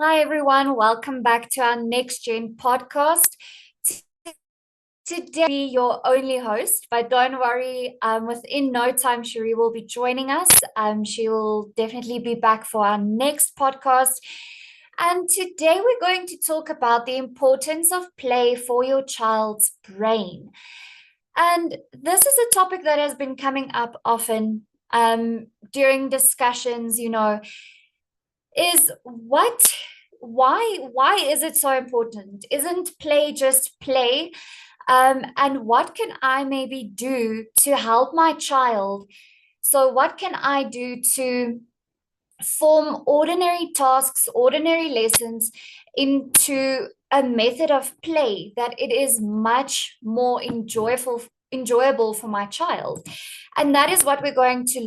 Hi, everyone. Welcome back to our NextGen Podcast. Today, I'll be your only host, but don't worry, within no time, Cherie will be joining us. She will definitely be back for our next podcast. And today, we're going to talk about the importance of play for your child's brain. And this is a topic that has been coming up often during discussions, is why is it so important? Isn't play just play? And what can I maybe do to help my child? So what can I do to form ordinary tasks, ordinary lessons into a method of play that it is much more enjoyable for my child? And that is what we're going to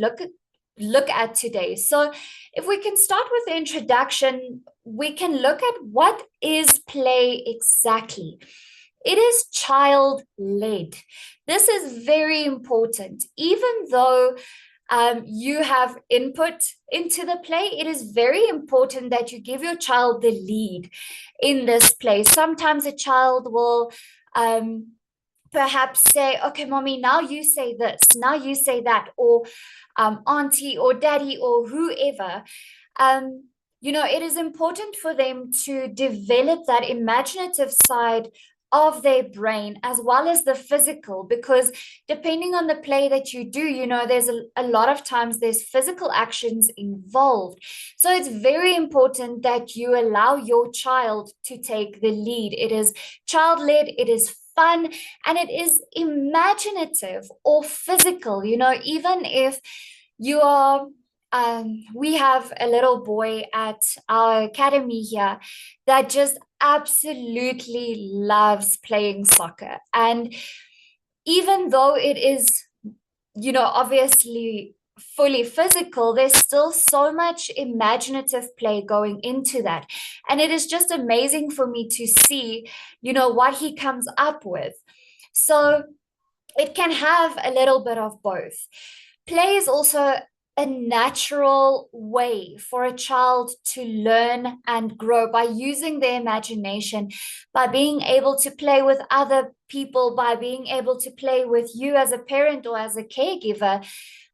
look at today. So if we can start with the introduction, we can look at what is play exactly. It is child-led. This is very important. Even though you have input into the play, it is very important that you give your child the lead in this play. Sometimes a child will perhaps say, okay, mommy, now you say this, now you say that, or auntie or daddy or whoever. It is important for them to develop that imaginative side of their brain as well as the physical, because depending on the play that you do, there's a lot of times there's physical actions involved. So it's very important that you allow your child to take the lead. It is child-led, it is fun, and it is imaginative or physical. Even if you are we have a little boy at our academy here that just absolutely loves playing soccer. And even though it is, obviously fully physical, there's still so much imaginative play going into that. And it is just amazing for me to see, what he comes up with. So it can have a little bit of both. Play is also a natural way for a child to learn and grow by using their imagination, by being able to play with other people, by being able to play with you as a parent or as a caregiver.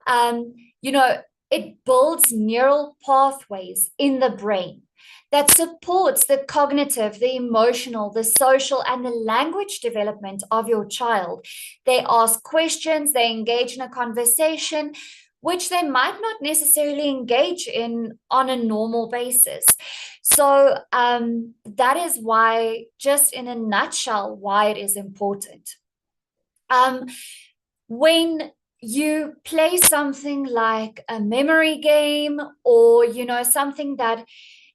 Um, you know, it builds neural pathways in the brain that supports the cognitive, the emotional, the social, and the language development of your child. They ask questions, they engage in a conversation, which they might not necessarily engage in on a normal basis. So that is why, just in a nutshell, why it is important. When you play something like a memory game, or something that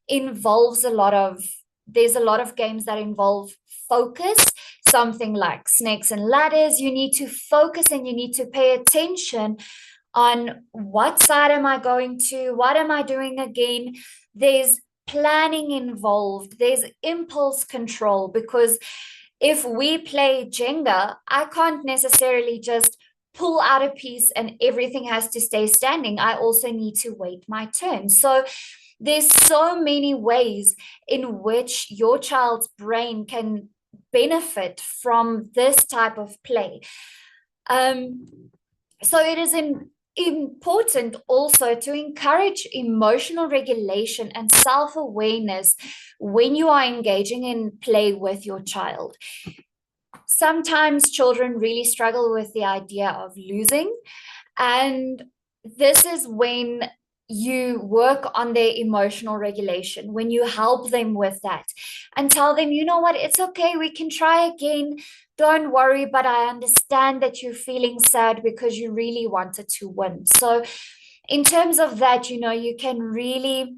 involves there's a lot of games that involve focus, something like snakes and ladders, you need to focus and you need to pay attention on what side am I going to, what am I doing again. There's planning involved, there's impulse control, because if we play Jenga, I can't necessarily just pull out a piece and everything has to stay standing. I also need to wait my turn. So there's so many ways in which your child's brain can benefit from this type of play. So it is important also to encourage emotional regulation and self-awareness when you are engaging in play with your child. Sometimes children really struggle with the idea of losing, and this is when you work on their emotional regulation, when you help them with that and tell them, you know what, it's okay, we can try again. Don't worry, but I understand that you're feeling sad because you really wanted to win. So in terms of that, you can really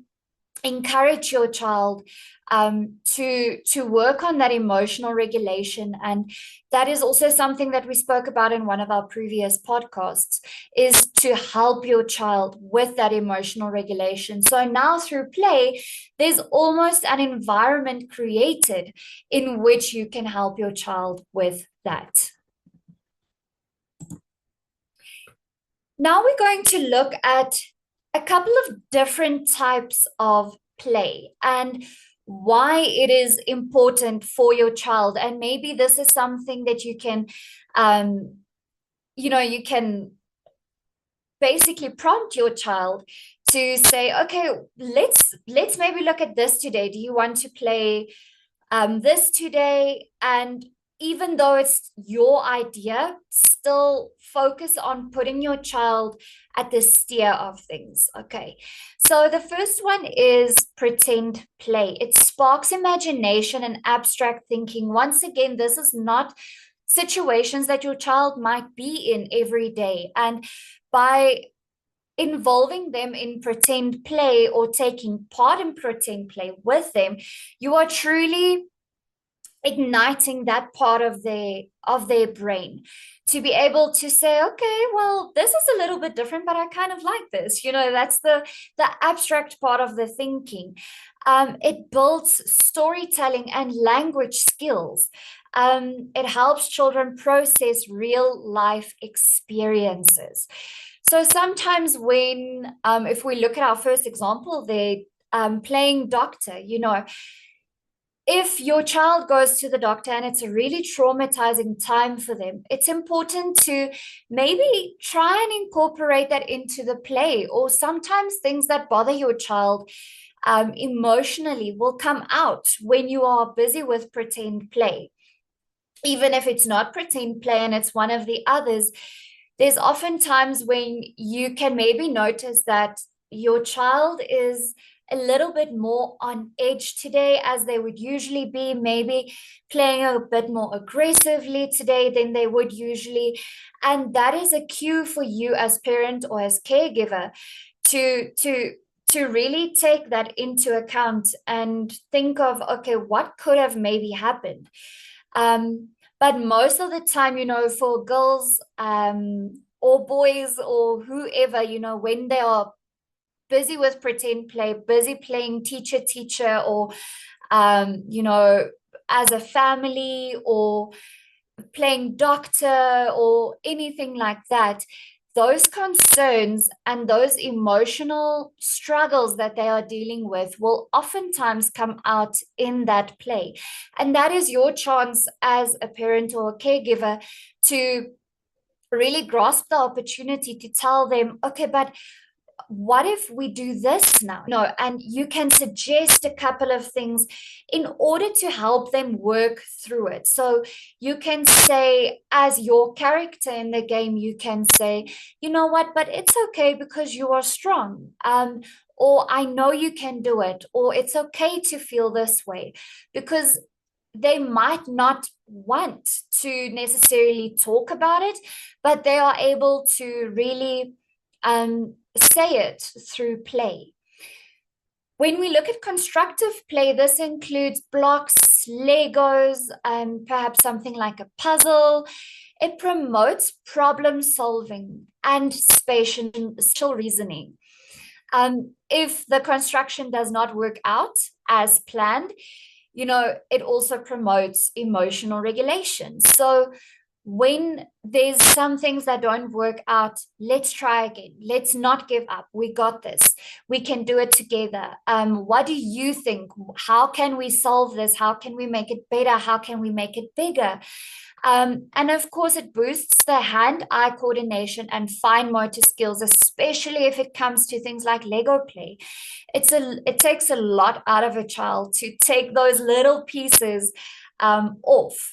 encourage your child to work on that emotional regulation. And that is also something that we spoke about in one of our previous podcasts, is to help your child with that emotional regulation. So now through play, there's almost an environment created in which you can help your child with that. Now we're going to look at a couple of different types of play. And why it is important for your child. And maybe this is something that you can, you can basically prompt your child to say, okay, let's maybe look at this today. Do you want to play this today? And even though it's your idea, still focus on putting your child at the steer of things. Okay. So the first one is pretend play. It sparks imagination and abstract thinking. Once again, this is not situations that your child might be in every day. And by involving them in pretend play or taking part in pretend play with them, you are truly igniting that part of their brain to be able to say, okay, well, this is a little bit different, but I kind of like this. That's the abstract part of the thinking. It builds storytelling and language skills. It helps children process real life experiences. So sometimes when, if we look at our first example, they playing doctor, if your child goes to the doctor and it's a really traumatizing time for them, it's important to maybe try and incorporate that into the play. Or sometimes things that bother your child emotionally will come out when you are busy with pretend play. Even if it's not pretend play and it's one of the others, there's often times when you can maybe notice that your child is a little bit more on edge today as they would usually be, maybe playing a bit more aggressively today than they would usually. And that is a cue for you as parent or as caregiver to really take that into account and think of, okay, what could have maybe happened? But most of the time, for girls or boys or whoever, when they are busy with pretend play, busy playing teacher, or, as a family, or playing doctor or anything like that, those concerns and those emotional struggles that they are dealing with will oftentimes come out in that play. And that is your chance as a parent or a caregiver to really grasp the opportunity to tell them, okay, but what if we do this now? No, and you can suggest a couple of things in order to help them work through it. So you can say, as your character in the game, you can say, you know what, but it's okay because you are strong. Or I know you can do it, or it's okay to feel this way, because they might not want to necessarily talk about it, but they are able to really say it through play. When we look at constructive play, this includes blocks, Legos, perhaps something like a puzzle. It promotes problem solving and spatial reasoning. If the construction does not work out as planned, it also promotes emotional regulation. So when there's some things that don't work out, let's try again. Let's not give up. We got this. We can do it together. What do you think? How can we solve this? How can we make it better? How can we make it bigger? And of course, it boosts the hand-eye coordination and fine motor skills, especially if it comes to things like Lego play. It takes a lot out of a child to take those little pieces off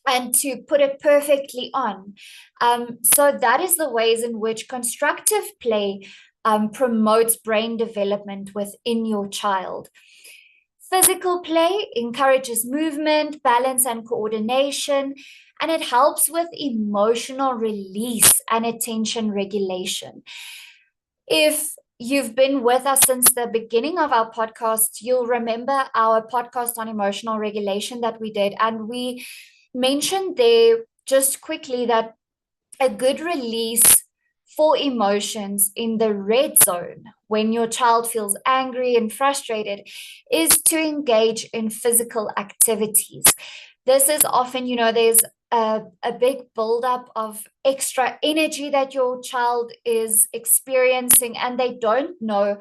and to put it perfectly on. So that is the ways in which constructive play promotes brain development within your child. Physical play encourages movement, balance, and coordination, and it helps with emotional release and attention regulation. If you've been with us since the beginning of our podcast, you'll remember our podcast on emotional regulation that we did, and we mentioned there just quickly that a good release for emotions in the red zone when your child feels angry and frustrated is to engage in physical activities. This is often, there's a big buildup of extra energy that your child is experiencing, and they don't know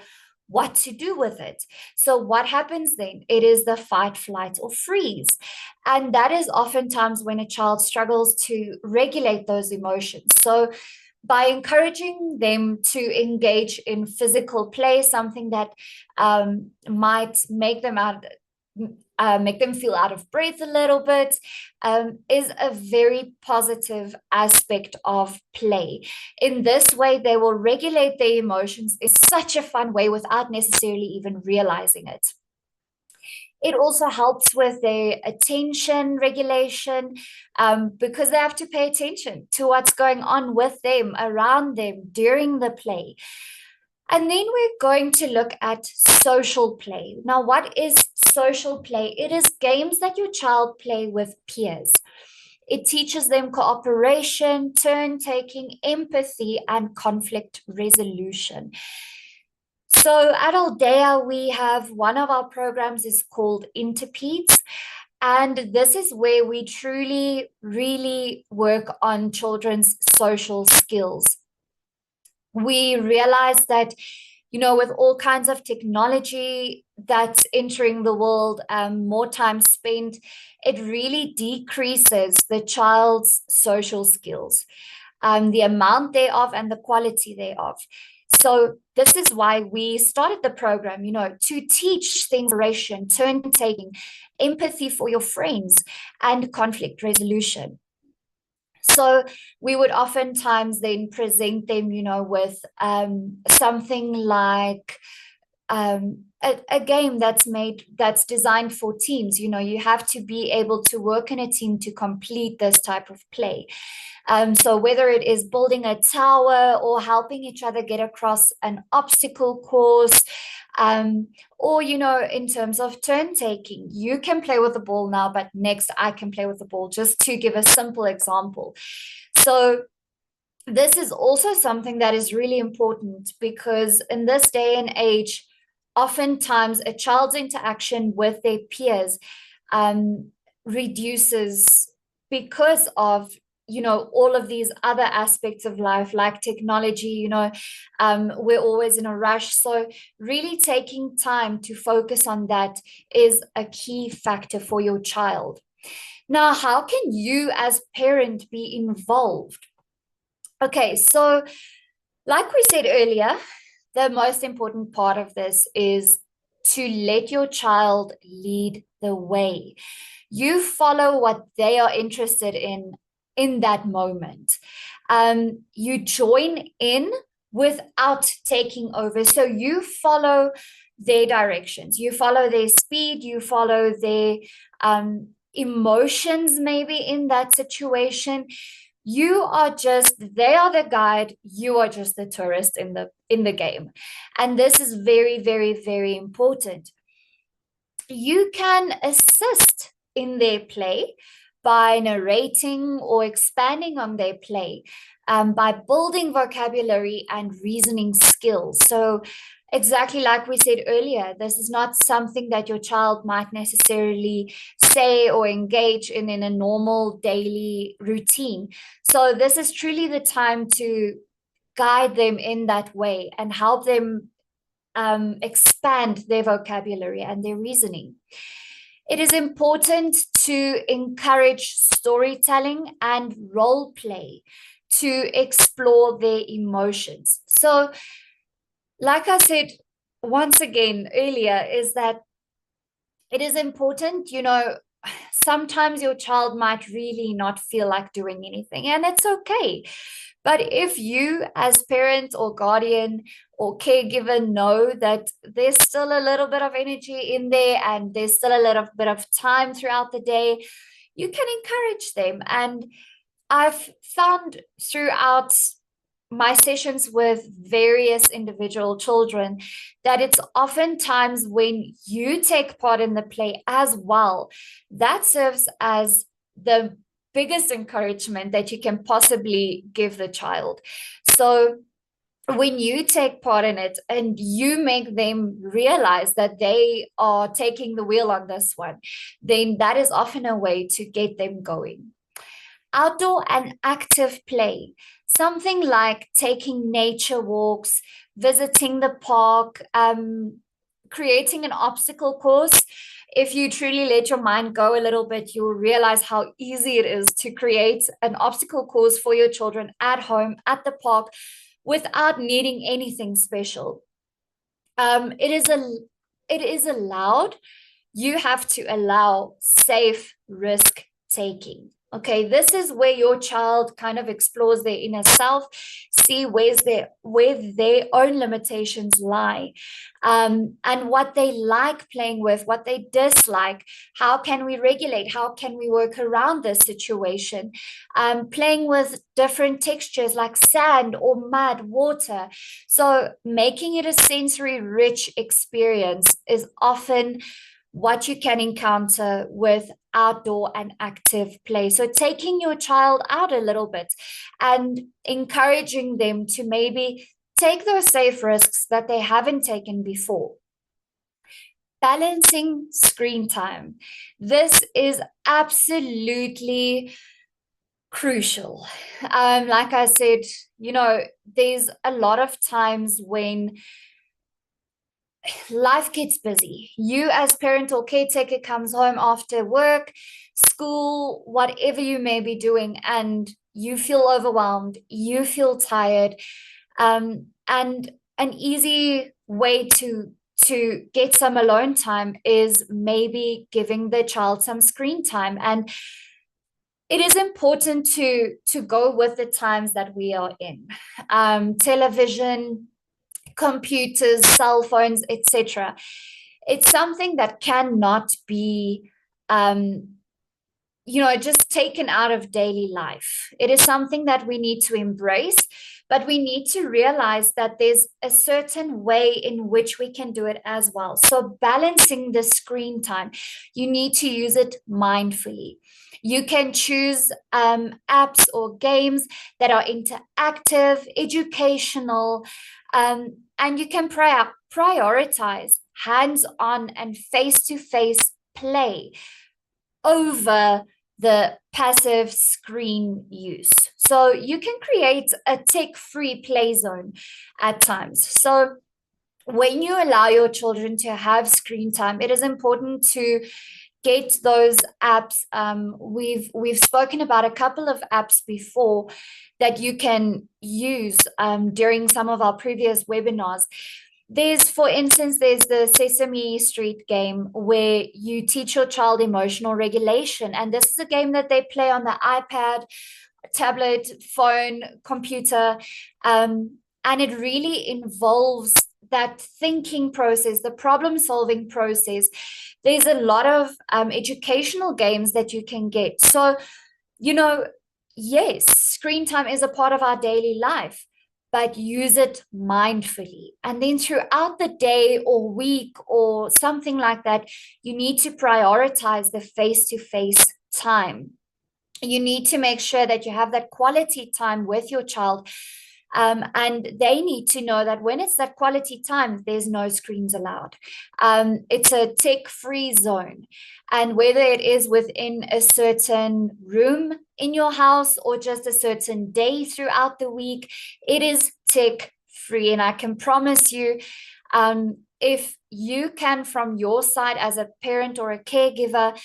what to do with it. So what happens then? It is the fight, flight, or freeze. And that is oftentimes when a child struggles to regulate those emotions. So by encouraging them to engage in physical play, something that might make them make them feel out of breath a little bit, is a very positive aspect of play. In this way, they will regulate their emotions in such a fun way without necessarily even realizing it. It also helps with their attention regulation, because they have to pay attention to what's going on with them, around them during the play. And then we're going to look at social play. Now, what is social play? It is games that your child play with peers. It teaches them cooperation, turn-taking, empathy, and conflict resolution. So at Aldeia, we have one of our programs is called Interpedes. And this is where we truly, really work on children's social skills. We realize that, with all kinds of technology that's entering the world, more time spent, it really decreases the child's social skills, the amount thereof and the quality thereof. So this is why we started the program, to teach things, turn-taking, empathy for your friends, and conflict resolution. So we would oftentimes then present them, with something like a game that's designed for teams. You have to be able to work in a team to complete this type of play. So whether it is building a tower or helping each other get across an obstacle course, or, in terms of turn taking, you can play with the ball now, but next I can play with the ball, just to give a simple example. So this is also something that is really important, because in this day and age, oftentimes a child's interaction with their peers reduces because of all of these other aspects of life, like technology. We're always in a rush. So really taking time to focus on that is a key factor for your child. Now, how can you as parent be involved? Okay, so like we said earlier, the most important part of this is to let your child lead the way. You follow what they are interested in that moment. You join in without taking over. So you follow their directions, you follow their speed, you follow their emotions maybe in that situation. They are the guide, you are just the tourist in the game. And this is very, very, very important. You can assist in their play by narrating or expanding on their play, by building vocabulary and reasoning skills. So exactly like we said earlier, this is not something that your child might necessarily say or engage in a normal daily routine. So this is truly the time to guide them in that way and help them expand their vocabulary and their reasoning. It is important to encourage storytelling and role play to explore their emotions. So, like I said once again earlier, is that it is important, sometimes your child might really not feel like doing anything, and it's okay. But if you as parent or guardian or caregiver know that there's still a little bit of energy in there and there's still a little bit of time throughout the day, you can encourage them. And I've found throughout my sessions with various individual children that it's oftentimes when you take part in the play as well, that serves as the biggest encouragement that you can possibly give the child. So when you take part in it and you make them realize that they are taking the wheel on this one, then that is often a way to get them going. Outdoor and active play, something like taking nature walks, visiting the park, creating an obstacle course. If you truly let your mind go a little bit, you'll realize how easy it is to create an obstacle course for your children at home, at the park, without needing anything special. It is allowed. You have to allow safe risk taking. Okay, this is where your child kind of explores their inner self, see where their own limitations lie, and what they like playing with, what they dislike. How can we regulate? How can we work around this situation? Playing with different textures like sand or mud, water. So making it a sensory rich experience is often what you can encounter with outdoor and active play. So taking your child out a little bit and encouraging them to maybe take those safe risks that they haven't taken before. Balancing screen time. This is absolutely crucial. Like I said, there's a lot of times when life gets busy. You, as parent or caretaker, comes home after work, school, whatever you may be doing, and you feel overwhelmed, you feel tired. And an easy way to get some alone time is maybe giving the child some screen time. And it is important to go with the times that we are in. Television, computers, cell phones, etc. It's something that cannot be, just taken out of daily life. It is something that we need to embrace, but we need to realize that there's a certain way in which we can do it as well. So balancing the screen time, you need to use it mindfully. You can choose apps or games that are interactive, educational, and you can prioritize hands-on and face-to-face play over the passive screen use. So you can create a tech-free play zone at times. So when you allow your children to have screen time, it is important to get those apps. We've spoken about a couple of apps before that you can use during some of our previous webinars. For instance, there's the Sesame Street game where you teach your child emotional regulation. And this is a game that they play on the iPad, tablet, phone, computer. And it really involves that thinking process, the problem solving process. There's a lot of educational games that you can get. So, yes, screen time is a part of our daily life, but use it mindfully. And then throughout the day or week or something like that, you need to prioritize the face-to-face time. You need to make sure that you have that quality time with your child. And they need to know that when it's that quality time, there's no screens allowed. It's a tech-free zone. And whether it is within a certain room in your house or just a certain day throughout the week, it is tech-free. And I can promise you, if you can, from your side as a parent or a caregiver,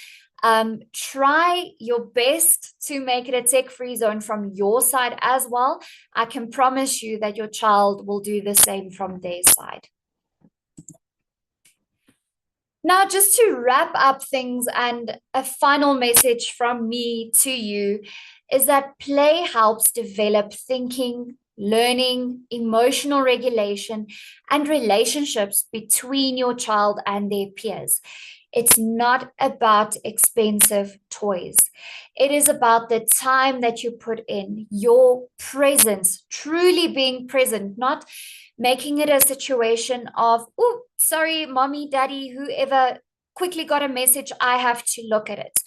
try your best to make it a tech-free zone from your side as well. I can promise you that your child will do the same from their side. Now, just to wrap up things, and a final message from me to you is that play helps develop thinking, learning, emotional regulation, and relationships between your child and their peers. It's not about expensive toys. It is about the time that you put in, your presence, truly being present, not making it a situation of, oh, sorry, mommy, daddy, whoever quickly got a message, I have to look at it.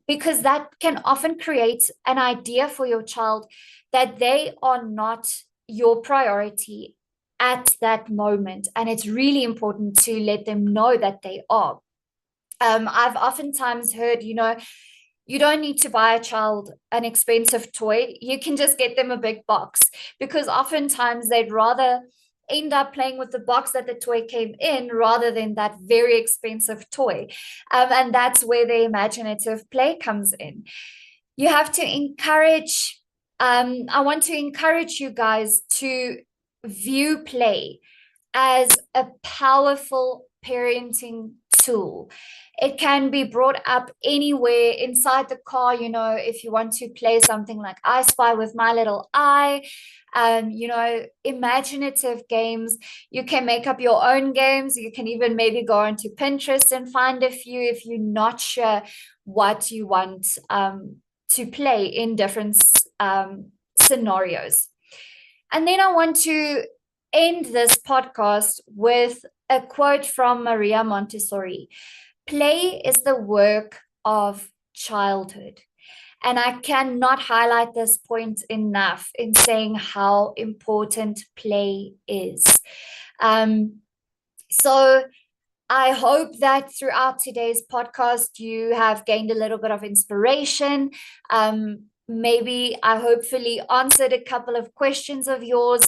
Because that can often create an idea for your child that they are not your priority at that moment. And it's really important to let them know that they are. I've oftentimes heard, You don't need to buy a child an expensive toy. You can just get them a big box, because oftentimes they'd rather end up playing with the box that the toy came in rather than that very expensive toy. And that's where the imaginative play comes in. You have to encourage, I want to encourage you guys to view play as a powerful parenting tool. It can be brought up anywhere inside the car, if you want to play something like I Spy with My Little Eye, imaginative games. You can make up your own games. You can even maybe go onto Pinterest and find a few if you're not sure what you want to play in different scenarios. And then I want to end this podcast with a quote from Maria Montessori. Play is the work of childhood. And I cannot highlight this point enough in saying how important play is. So I hope that throughout today's podcast, you have gained a little bit of inspiration. Maybe I hopefully answered a couple of questions of yours.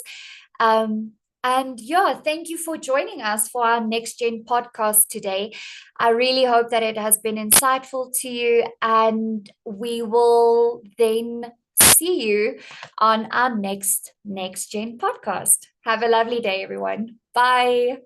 And yeah, thank you for joining us for our NextGen podcast today. I really hope that it has been insightful to you, and we will then see you on our next NextGen podcast. Have a lovely day, everyone. Bye.